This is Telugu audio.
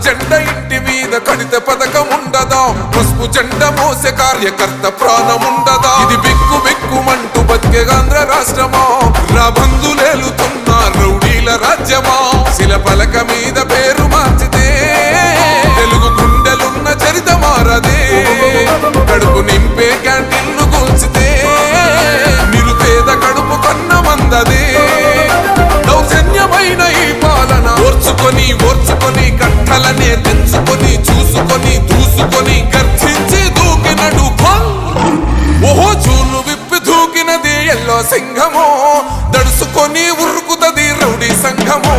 జెండా ఇంటి మీద కడితే పథకం ఉండదా? పసుపు జెండా మోసే కార్యకర్త ప్రాణముండదా? ఇది బిక్కు బిక్కుమంటూ బతికే ఆంధ్ర రాష్ట్రమా? రాబందులేలుతున్న రౌడీల రాజ్యమా? శిల పలక మీద పేరు మార్చితే తెలుగు గుండెలున్న చరిత మారదే. కడుపు నింపే క్యాంటీన్ను కూల్చితే నిరుపేద కడుపు కన్న మందదే. దౌర్జన్యమైన ఈ పాలన ఓర్చుకొని ఓర్చుకొని కట్టలనే తెంచుకొని చూసుకొని దూసుకొని గర్జించి దూకినడు ఓహో చూలు విప్పి దూకినది ఎల్లో సింహమో. దడుసుకొని ఉరుకుతది రౌడీ సంఘమో.